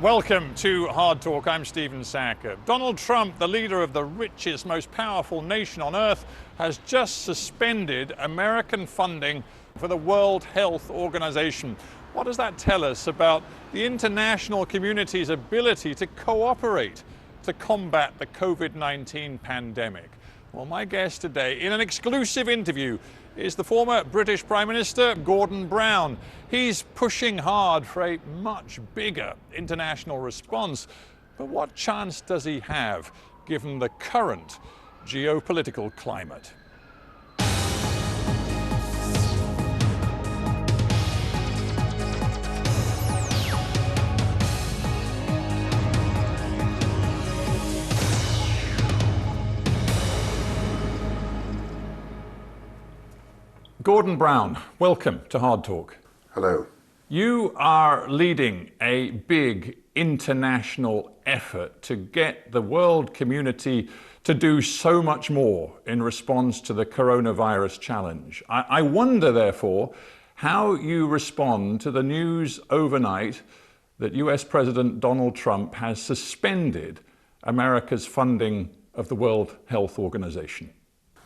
Welcome to Hard Talk. I'm Stephen Sackur. Donald Trump, the leader of the richest, most powerful nation on earth, has just suspended American funding for the World Health Organization. What does that tell us about the international community's ability to cooperate to combat the Covid-19 pandemic? Well, my guest today, in an exclusive interview, is the former British Prime Minister, Gordon Brown. He's pushing hard for a much bigger international response. But what chance does he have, given the current geopolitical climate? Gordon Brown, welcome to Hard Talk. Hello. You are leading a big international effort to get the world community to do so much more in response to the coronavirus challenge. I wonder, therefore, how you respond to the news overnight that US President Donald Trump has suspended America's funding of the World Health Organization.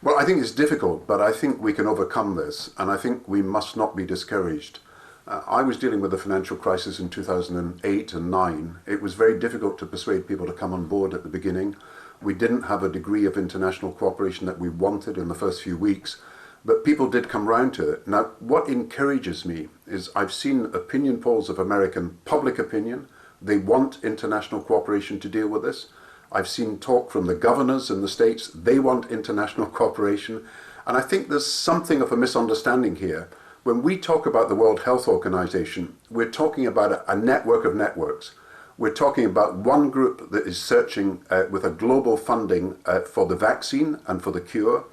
Well, I think it's difficult, but I think we can overcome this, and I think we must not be discouraged. I was dealing with the financial crisis in 2008 and 9. It was very difficult to persuade people to come on board at the beginning. We didn't have a degree of international cooperation that we wanted in the first few weeks, but people did come round to it. Now, what encourages me is I've seen opinion polls of American public opinion. They want international cooperation to deal with this. I've seen talk from the governors in the states. They want international cooperation. And I think there's something of a misunderstanding here. When we talk about the World Health Organization, we're talking about a network of networks. We're talking about one group that is searching with a global funding for the vaccine and for the cure,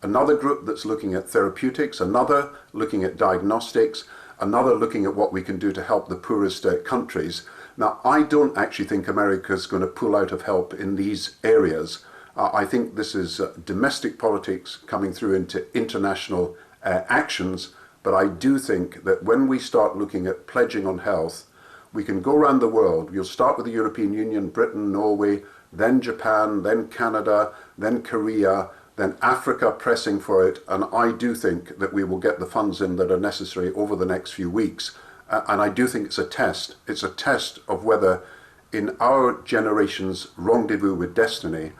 another group that's looking at therapeutics, another looking at diagnostics, another looking at what we can do to help the poorest countries. Now, I don't actually think America's going to pull out of help in these areas. I think this is domestic politics coming through into international actions, but I do think that when we start looking at pledging on health, we can go around the world. You'll start with the European Union, Britain, Norway, then Japan, then Canada, then Korea, then Africa pressing for it, and I do think that we will get the funds in that are necessary over the next few weeks. And I do think it's a test. It's a test of whether in our generation's rendezvous with destiny,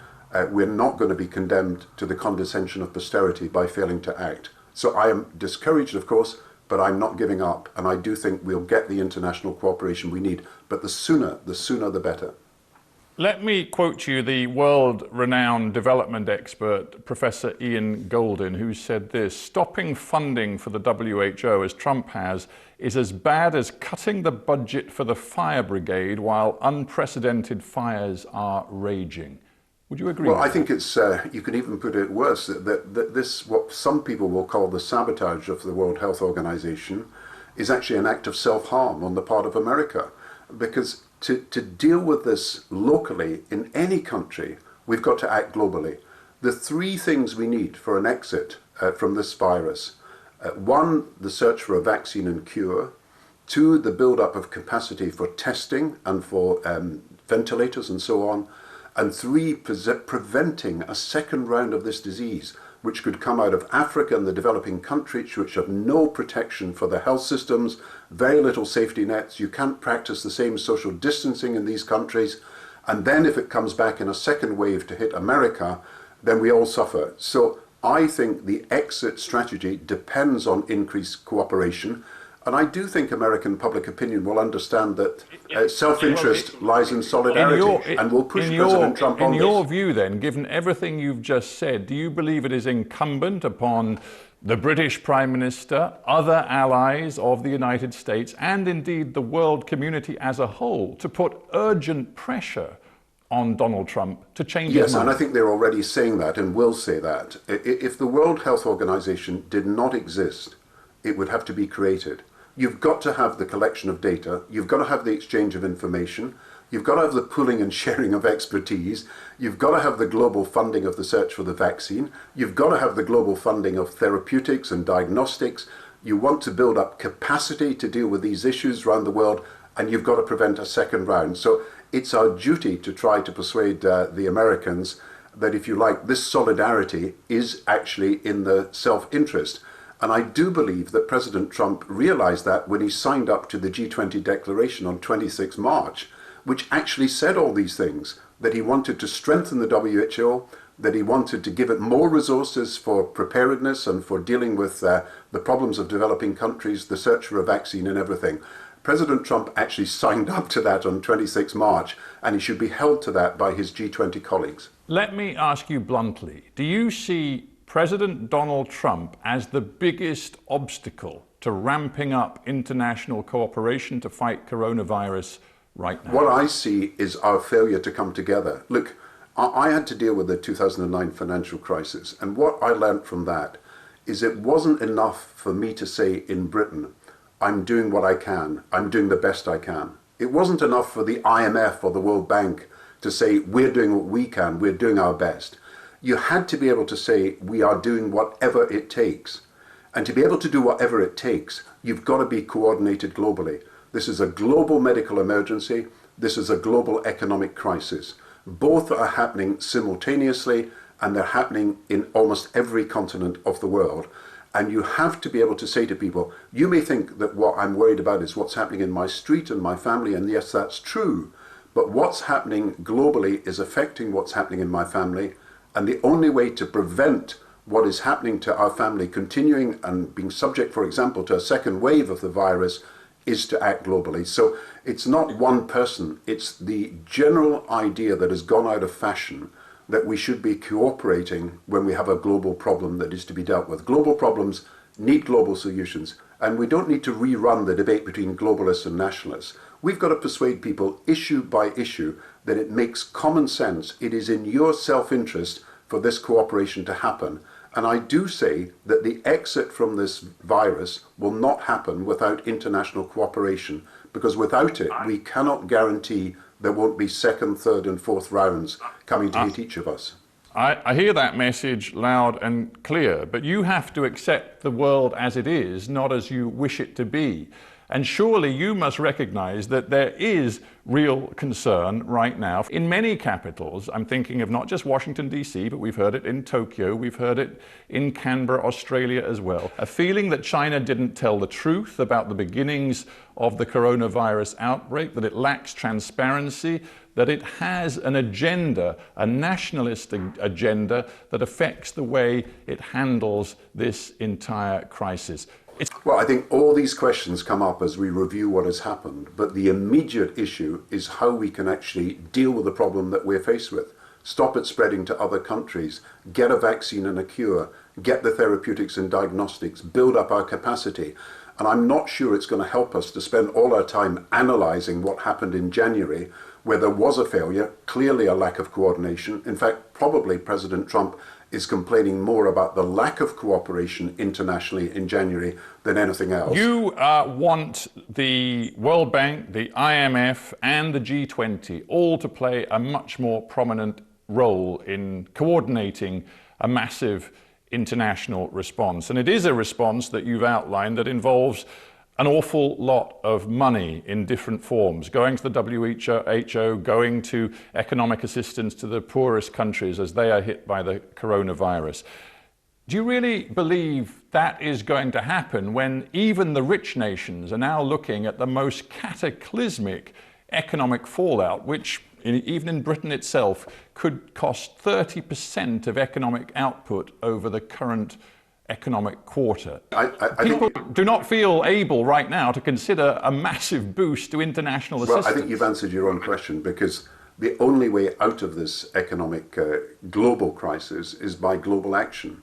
we're not going to be condemned to the condescension of posterity by failing to act. So I am discouraged, of course, but I'm not giving up. And I do think we'll get the international cooperation we need. But the sooner the better. Let me quote you the world-renowned development expert, Professor Ian Goldin, who said this: stopping funding for the WHO, as Trump has, is as bad as cutting the budget for the fire brigade while unprecedented fires are raging. Would you agree? Well, with I think it's, you could even put it worse, that this, what some people will call the sabotage of the World Health Organization, is actually an act of self-harm on the part of America. Because to deal with this locally in any country, we've got to act globally. The three things we need for an exit from this virus: one, the search for a vaccine and cure; two, the build-up of capacity for testing and for ventilators and so on; and three, preventing a second round of this disease, which could come out of Africa and the developing countries, which have no protection for their health systems, very little safety nets. You can't practice the same social distancing in these countries. And then if it comes back in a second wave to hit America, then we all suffer. So I think the exit strategy depends on increased cooperation. And I do think American public opinion will understand that self-interest lies in solidarity and will push President Trump on this. In your view then, given everything you've just said, do you believe it is incumbent upon the British Prime Minister, other allies of the United States, and indeed the world community as a whole, to put urgent pressure on Donald Trump to change his mind? Yes, and I think they're already saying that and will say that. If the World Health Organization did not exist, it would have to be created. You've got to have the collection of data, you've got to have the exchange of information, you've got to have the pooling and sharing of expertise, you've got to have the global funding of the search for the vaccine, you've got to have the global funding of therapeutics and diagnostics, you want to build up capacity to deal with these issues around the world, and you've got to prevent a second round. So it's our duty to try to persuade the Americans that, if you like, this solidarity is actually in the self-interest. And I do believe that President Trump realized that when he signed up to the G20 declaration on 26 March, which actually said all these things, that he wanted to strengthen the WHO, that he wanted to give it more resources for preparedness and for dealing with the problems of developing countries, the search for a vaccine and everything. President Trump actually signed up to that on 26 March, and he should be held to that by his G20 colleagues. Let me ask you bluntly, do you see President Donald Trump as the biggest obstacle to ramping up international cooperation to fight coronavirus right now? What I see is our failure to come together. Look, I had to deal with the 2009 financial crisis, and what I learned from that is it wasn't enough for me to say in Britain, I'm doing what I can, I'm doing the best I can. It wasn't enough for the IMF or the World Bank to say, we're doing what we can, we're doing our best. You had to be able to say, we are doing whatever it takes. And to be able to do whatever it takes, you've got to be coordinated globally. This is a global medical emergency. This is a global economic crisis. Both are happening simultaneously, and they're happening in almost every continent of the world. And you have to be able to say to people, you may think that what I'm worried about is what's happening in my street and my family, and yes, that's true. But what's happening globally is affecting what's happening in my family. And the only way to prevent what is happening to our family continuing and being subject, for example, to a second wave of the virus is to act globally. So it's not one person, it's the general idea that has gone out of fashion that we should be cooperating when we have a global problem that is to be dealt with. Global problems need global solutions, and we don't need to rerun the debate between globalists and nationalists. We've got to persuade people issue by issue that it makes common sense. It is in your self-interest for this cooperation to happen. And I do say that the exit from this virus will not happen without international cooperation, because without it, we cannot guarantee there won't be second, third and fourth rounds coming to hit each of us. I hear that message loud and clear, but you have to accept the world as it is, not as you wish it to be. And surely you must recognize that there is real concern right now in many capitals. I'm thinking of not just Washington, D.C., but we've heard it in Tokyo, we've heard it in Canberra, Australia as well. A feeling that China didn't tell the truth about the beginnings of the coronavirus outbreak, that it lacks transparency, that it has an agenda, a nationalist agenda that affects the way it handles this entire crisis. Well, I think all these questions come up as we review what has happened, but the immediate issue is how we can actually deal with the problem that we're faced with. Stop it spreading to other countries, get a vaccine and a cure, get the therapeutics and diagnostics, build up our capacity. And I'm not sure it's going to help us to spend all our time analysing what happened in January, where there was a failure, clearly a lack of coordination. In fact, probably President Trump is complaining more about the lack of cooperation internationally in January than anything else. You want the World Bank, the IMF and the G20 all to play a much more prominent role in coordinating a massive international response. And it is a response that you've outlined that involves an awful lot of money in different forms, going to the WHO, going to economic assistance to the poorest countries as they are hit by the coronavirus. Do you really believe that is going to happen when even the rich nations are now looking at the most cataclysmic economic fallout, which even in Britain itself could cost 30% of economic output over the current economic quarter? People do not feel able right now to consider a massive boost to international assistance. Well, I think you've answered your own question, because the only way out of this economic global crisis is by global action.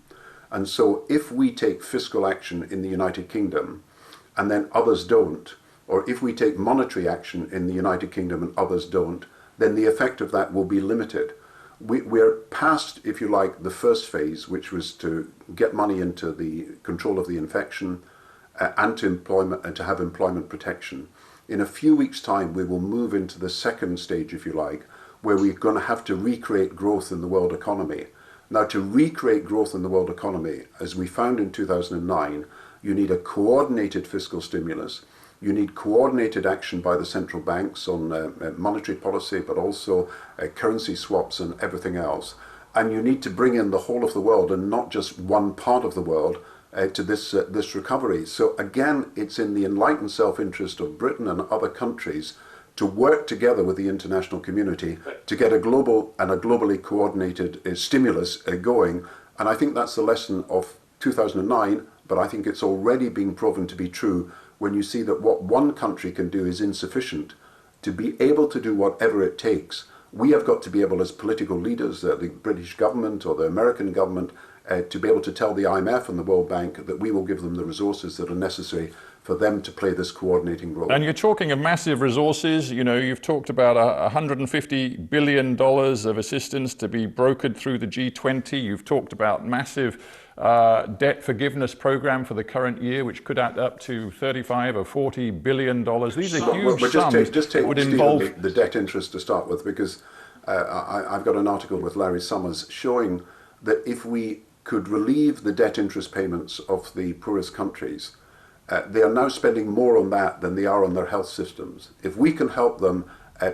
And so if we take fiscal action in the United Kingdom and then others don't, or if we take monetary action in the United Kingdom and others don't, then the effect of that will be limited. We're past, if you like, the first phase, which was to get money into the control of the infection and to have employment protection. In a few weeks' time, we will move into the second stage, if you like, where we're going to have to recreate growth in the world economy. Now, to recreate growth in the world economy, as we found in 2009, you need a coordinated fiscal stimulus. You need coordinated action by the central banks on monetary policy, but also currency swaps and everything else. And you need to bring in the whole of the world and not just one part of the world to this recovery. So again, it's in the enlightened self-interest of Britain and other countries to work together with the international community to get a global and a globally coordinated stimulus going. And I think that's the lesson of 2009, but I think it's already being proven to be true when you see that what one country can do is insufficient. To be able to do whatever it takes, we have got to be able as political leaders, the British government or the American government, to be able to tell the IMF and the World Bank that we will give them the resources that are necessary for them to play this coordinating role. And you're talking of massive resources. You know, you've talked about $150 billion of assistance to be brokered through the G20. You've talked about massive debt forgiveness program for the current year, which could add up to $35 or $40 billion. These are huge sums. Just take would involve the debt interest to start with, because I've got an article with Larry Summers showing that if we could relieve the debt interest payments of the poorest countries, they are now spending more on that than they are on their health systems. If we can help them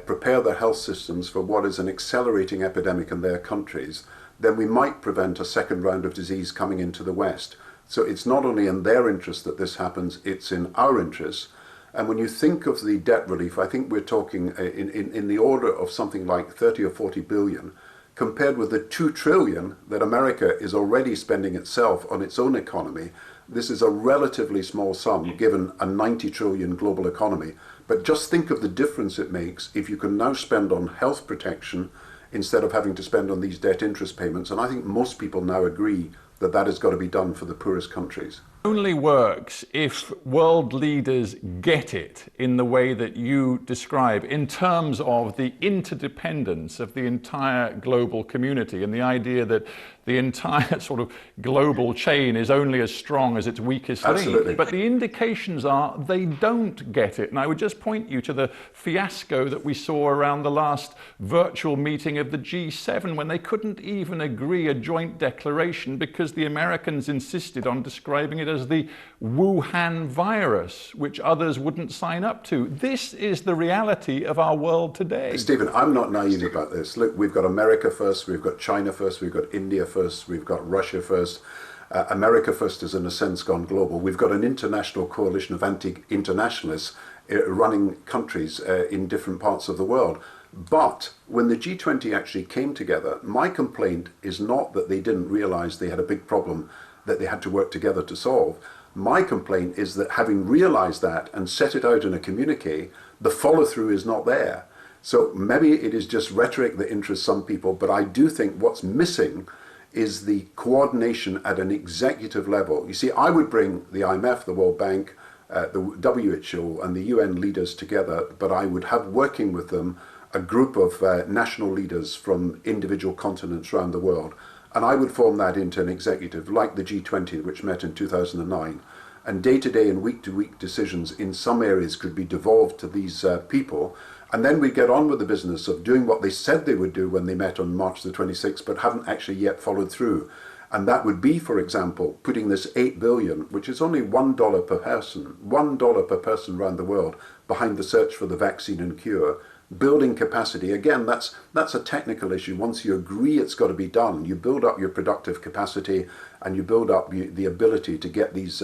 prepare their health systems for what is an accelerating epidemic in their countries, then we might prevent a second round of disease coming into the West. So it's not only in their interest that this happens, it's in our interest. And when you think of the debt relief, I think we're talking in the order of something like 30 or 40 billion, compared with the 2 trillion that America is already spending itself on its own economy. This is a relatively small sum given a 90 trillion global economy. But just think of the difference it makes if you can now spend on health protection instead of having to spend on these debt interest payments. And I think most people now agree that that has got to be done for the poorest countries. Only works if world leaders get it in the way that you describe, in terms of the interdependence of the entire global community and the idea that the entire sort of global chain is only as strong as its weakest link. But the indications are they don't get it. And I would just point you to the fiasco that we saw around the last virtual meeting of the G7, when they couldn't even agree a joint declaration because the Americans insisted on describing it as the Wuhan virus, which others wouldn't sign up to. This is the reality of our world today. Stephen, I'm not naive about this. Look, we've got America first, we've got China first, we've got India first, we've got Russia first. America first is in a sense gone global. We've got an international coalition of anti-internationalists running countries in different parts of the world. But when the G20 actually came together, my complaint is not that they didn't realize they had a big problem that they had to work together to solve. My complaint is that having realized that and set it out in a communique, the follow-through is not there. So maybe it is just rhetoric that interests some people, but I do think what's missing is the coordination at an executive level. You see, I would bring the IMF, the World Bank, the WHO and the UN leaders together, but I would have working with them a group of national leaders from individual continents around the world. And I would form that into an executive like the G20, which met in 2009. And day-to-day and week-to-week decisions in some areas could be devolved to these people. And then we get on with the business of doing what they said they would do when they met on March the 26th, but haven't actually yet followed through. And that would be, for example, putting this $8 billion, which is only $1 per person, $1 per person around the world, behind the search for the vaccine and cure. Building capacity, again, that's a technical issue. Once you agree it's got to be done, you build up your productive capacity and you build up the ability to get these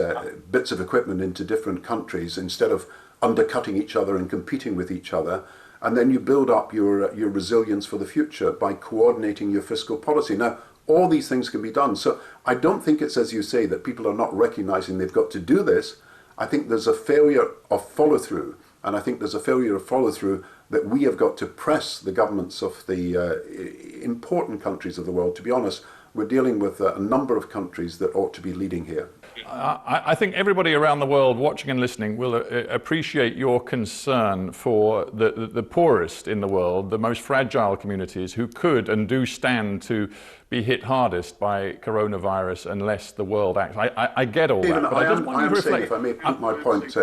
bits of equipment into different countries instead of undercutting each other and competing with each other. And then you build up your resilience for the future by coordinating your fiscal policy. Now, all these things can be done. So I don't think it's as you say that people are not recognizing they've got to do this. I think there's a failure of follow-through. And I think there's a failure of follow-through that we have got to press the governments of the important countries of the world. To be honest, we're dealing with a number of countries that ought to be leading here. I think everybody around the world watching and listening will appreciate your concern for the poorest in the world, the most fragile communities who could and do stand to be hit hardest by coronavirus unless the world acts. I get all Stephen, that, but I just want you to reflect. If I may put my point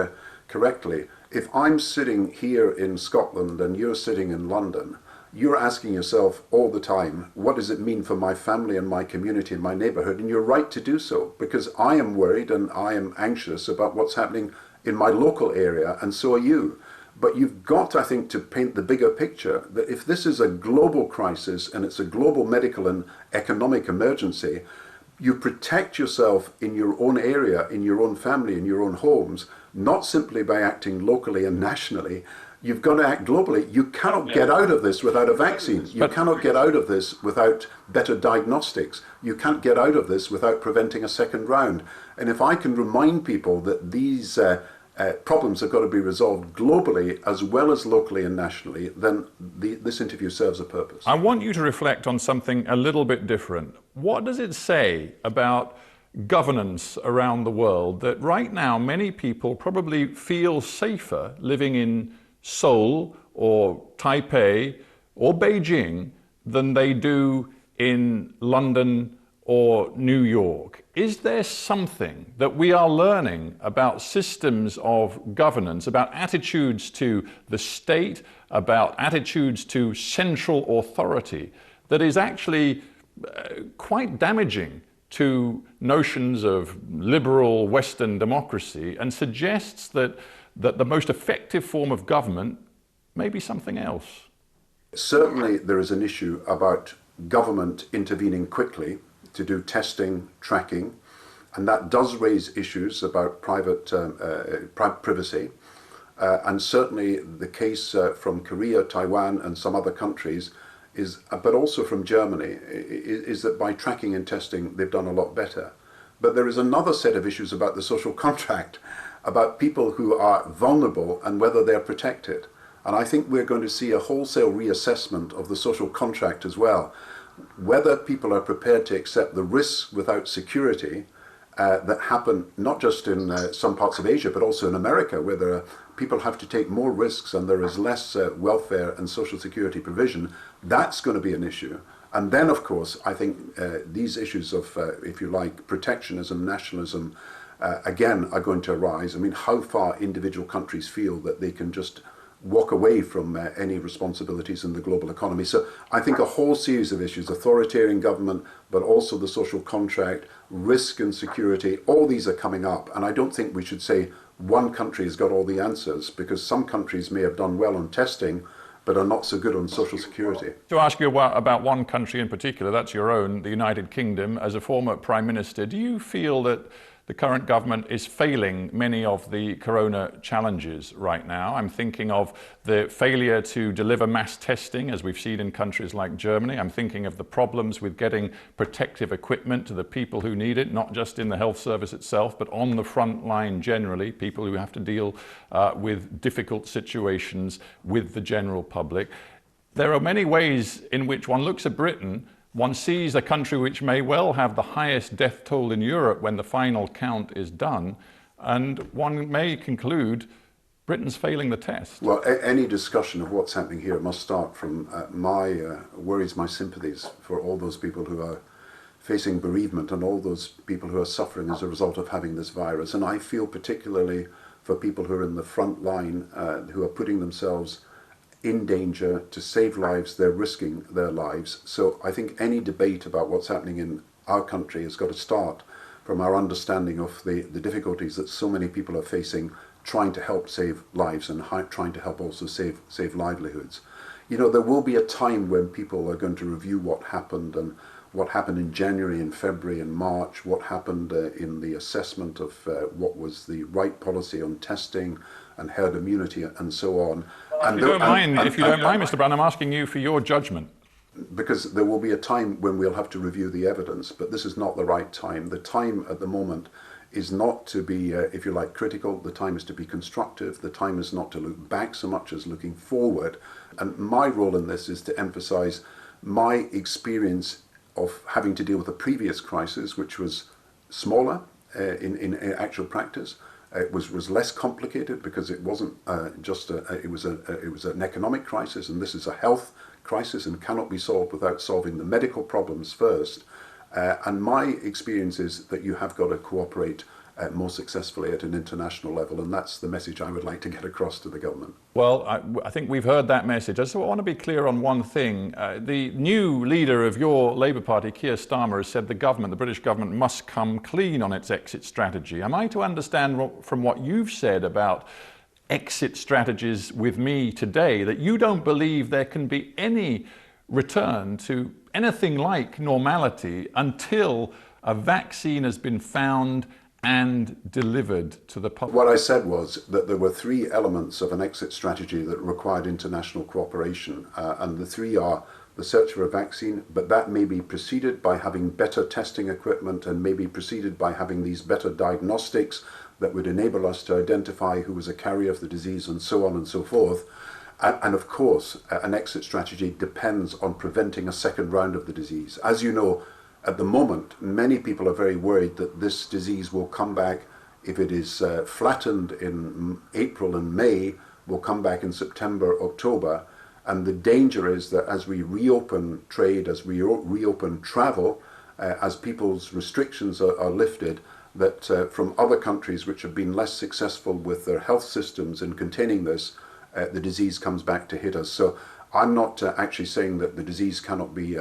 correctly, if I'm sitting here in Scotland and you're sitting in London, you're asking yourself all the time, what does it mean for my family and my community and my neighborhood? And you're right to do so, because I am worried and I am anxious about what's happening in my local area, and so are you. But you've got, I think, to paint the bigger picture that if this is a global crisis and it's a global medical and economic emergency, you protect yourself in your own area, in your own family, in your own homes, not simply by acting locally and nationally. You've got to act globally. You cannot get out of this without a vaccine. You cannot get out of this without better diagnostics. You can't get out of this without preventing a second round. And if I can remind people that these problems have got to be resolved globally as well as locally and nationally, then this interview serves a purpose. I want you to reflect on something a little bit different. What does it say about governance around the world that right now many people probably feel safer living in Seoul or Taipei or Beijing than they do in London or New York? Is there something that we are learning about systems of governance, about attitudes to the state, about attitudes to central authority that is actually quite damaging to notions of liberal Western democracy and suggests that the most effective form of government may be something else? Certainly there is an issue about government intervening quickly to do testing, tracking, and that does raise issues about private privacy. And certainly the case from Korea, Taiwan, and some other countries is, but also from Germany, is that by tracking and testing, they've done a lot better. But there is another set of issues about the social contract, about people who are vulnerable and whether they're protected. And I think we're going to see a wholesale reassessment of the social contract as well. Whether people are prepared to accept the risks without security that happen not just in some parts of Asia, but also in America, where people have to take more risks and there is less welfare and social security provision. That's going to be an issue. And then, of course, I think these issues of, if you like, protectionism, nationalism, again, are going to arise. I mean, how far individual countries feel that they can just walk away from any responsibilities in the global economy. So I think a whole series of issues, authoritarian government, but also the social contract, risk and security, all these are coming up. And I don't think we should say one country has got all the answers, because some countries may have done well on testing, but are not so good on social security. To ask you about one country in particular, that's your own, the United Kingdom. As a former Prime Minister, do you feel that the current government is failing many of the corona challenges right now? I'm thinking of the failure to deliver mass testing, as we've seen in countries like Germany. I'm thinking of the problems with getting protective equipment to the people who need it, not just in the health service itself, but on the front line generally, people who have to deal with difficult situations with the general public. There are many ways in which one looks at Britain. One sees a country which may well have the highest death toll in Europe when the final count is done, and one may conclude Britain's failing the test. Well, any discussion of what's happening here must start from my worries, my sympathies for all those people who are facing bereavement and all those people who are suffering as a result of having this virus. And I feel particularly for people who are in the front line, who are putting themselves in danger to save lives. They're risking their lives. So I think any debate about what's happening in our country has got to start from our understanding of the difficulties that so many people are facing, trying to help save lives and trying to help also save livelihoods. You know, there will be a time when people are going to review what happened and what happened in January and February and March, what happened in the assessment of what was the right policy on testing and herd immunity and so on. If you don't mind, Mr. Brown, I'm asking you for your judgment. Because there will be a time when we'll have to review the evidence, but this is not the right time. The time at the moment is not to be, if you like, critical. The time is to be constructive. The time is not to look back so much as looking forward. And my role in this is to emphasize my experience of having to deal with a previous crisis, which was smaller in actual practice. It was less complicated because it wasn't it was an economic crisis, and this is a health crisis and cannot be solved without solving the medical problems first. And my experience is that you have got to cooperate more successfully at an international level, and that's the message I would like to get across to the government. Well, I think we've heard that message. I just want to be clear on one thing. The new leader of your Labour Party, Keir Starmer, has said the government, the British government, must come clean on its exit strategy. Am I to understand from what you've said about exit strategies with me today that you don't believe there can be any return to anything like normality until a vaccine has been found and delivered to the public? What I said was that there were three elements of an exit strategy that required international cooperation, and the three are the search for a vaccine, but that may be preceded by having better testing equipment and may be preceded by having these better diagnostics that would enable us to identify who was a carrier of the disease and so on and so forth. And of course, an exit strategy depends on preventing a second round of the disease. As you know, at the moment, many people are very worried that this disease will come back. If it is flattened in April and May, will come back in September, October. And the danger is that as we reopen trade, as we reopen travel, as people's restrictions are lifted, that from other countries which have been less successful with their health systems in containing this, the disease comes back to hit us. So I'm not actually saying that the disease cannot be,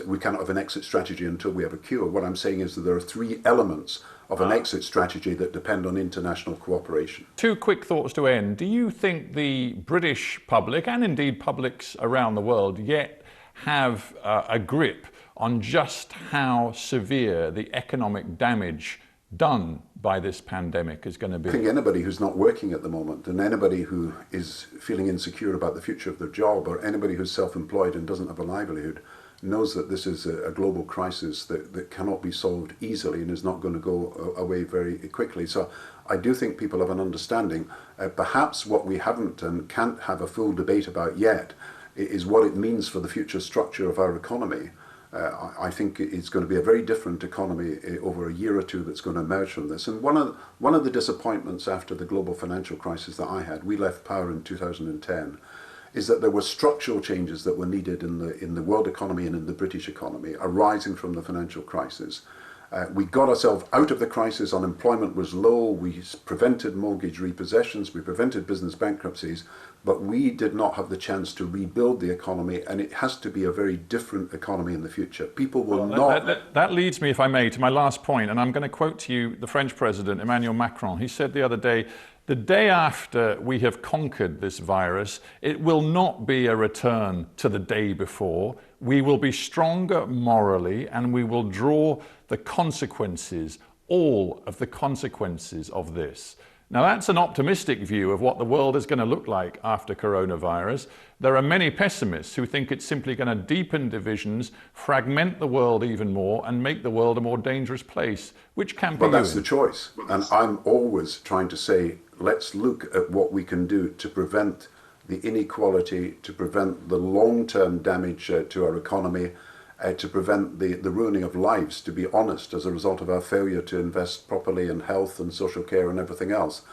we cannot have an exit strategy until we have a cure. What I'm saying is that there are three elements of an exit strategy that depend on international cooperation. Two quick thoughts to end. Do you think the British public, and indeed publics around the world, yet have a grip on just how severe the economic damage done by this pandemic is going to be? I think anybody who's not working at the moment, and anybody who is feeling insecure about the future of their job, or anybody who's self-employed and doesn't have a livelihood, knows that this is a global crisis that cannot be solved easily and is not going to go away very quickly. So I do think people have an understanding. Perhaps what we haven't and can't have a full debate about yet is what it means for the future structure of our economy. I think it's going to be a very different economy over a year or two that's going to emerge from this. And one of the disappointments after the global financial crisis that I had, we left power in 2010, is that there were structural changes that were needed in the world economy and in the British economy arising from the financial crisis. We got ourselves out of the crisis, unemployment was low, we prevented mortgage repossessions, we prevented business bankruptcies, but we did not have the chance to rebuild the economy, and it has to be a very different economy in the future. People will not... That leads me, if I may, to my last point, and I'm going to quote to you the French President, Emmanuel Macron. He said the other day, the day after we have conquered this virus, it will not be a return to the day before. We will be stronger morally, and we will draw the consequences, all of the consequences of this. Now that's an optimistic view of what the world is going to look like after coronavirus. There are many pessimists who think it's simply going to deepen divisions, fragment the world even more, and make the world a more dangerous place. Which camp are you in? Well, that's the choice. And I'm always trying to say, let's look at what we can do to prevent the inequality, to prevent the long-term damage to our economy, to prevent the ruining of lives, to be honest, as a result of our failure to invest properly in health and social care and everything else.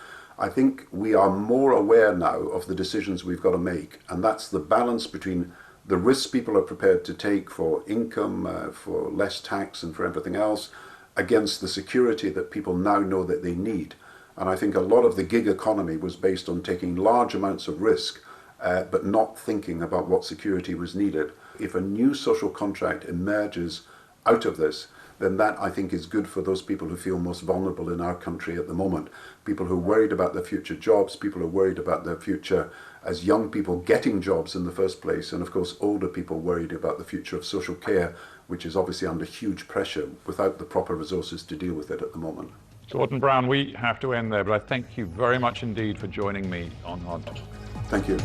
I think we are more aware now of the decisions we've got to make, and that's the balance between the risks people are prepared to take for income, for less tax and for everything else, against the security that people now know that they need. And I think a lot of the gig economy was based on taking large amounts of risk, but not thinking about what security was needed. If a new social contract emerges out of this, then that, I think, is good for those people who feel most vulnerable in our country at the moment. People who are worried about their future jobs, people who are worried about their future as young people getting jobs in the first place, and of course older people worried about the future of social care, which is obviously under huge pressure without the proper resources to deal with it at the moment. Gordon Brown, we have to end there, but I thank you very much indeed for joining me on HARDtalk. Thank you.